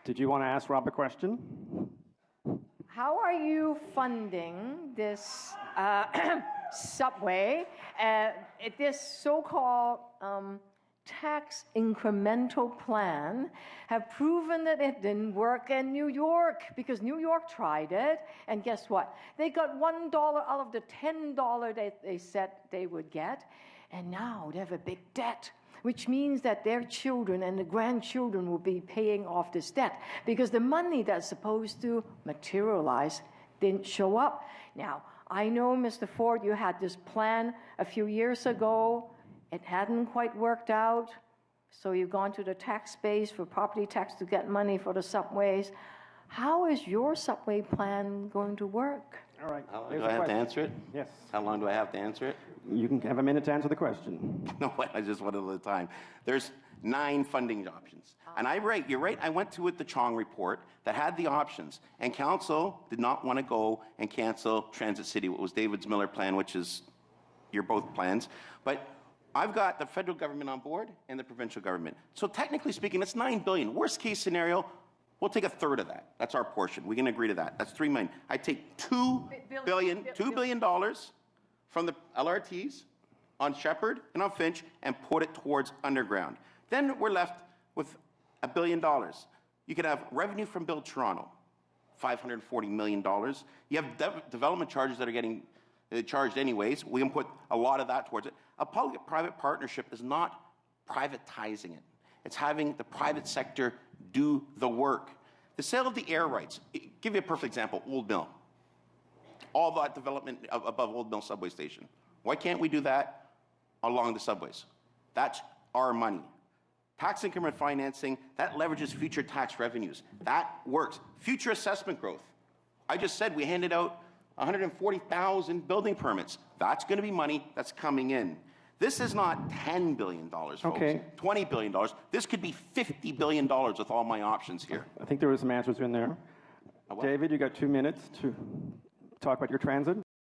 Did you want to ask Rob a question? How are you funding this subway, this so-called tax incremental plan have proven that it didn't work in New York because New York tried it, and guess what? They got $1 out of the $10 that they said they would get, and now they have a big debt, which means that their children and the grandchildren will be paying off this debt because the money that's supposed to materialize didn't show up. Now, I know, Mr. Ford, you had this plan a few years ago. It hadn't quite worked out, so you've gone to the tax base for property tax to get money for the subways. How is your subway plan going to work? All right. How long do I have to answer it? Yes. How long do I have to answer it? You can have a minute to answer the question. No, I just one at a time. There's 9 funding options. And you're right, I went to the Chong report that had the options. And council did not want to go and cancel Transit City, what was David's Miller plan, which is your both plans. But I've got the federal government on board and the provincial government. So technically speaking, it's $9 billion. Worst case scenario, we'll take a third of that. That's our portion. We can agree to that. That's $3 million. I take $2 billion from the LRTs on Shepherd and on Finch and put it towards underground. Then we're left with $1 billion. You could have revenue from Build Toronto, $540 million. You have development charges that are getting charged anyways. We can put a lot of that towards it. A public-private partnership is not privatizing it. It's having the private sector do the work. The sale of the air rights. Give you a perfect example, Old Mill. All that development above Old Mill subway station. Why can't we do that along the subways? That's our money. Tax increment financing, that leverages future tax revenues. That works. Future assessment growth. I just said we handed out 140,000 building permits. That's going to be money that's coming in. This is not $10 billion, folks. Okay. $20 billion. This could be $50 billion with all my options here. I think there were some answers in there. David, you got 2 minutes to talk about your transit.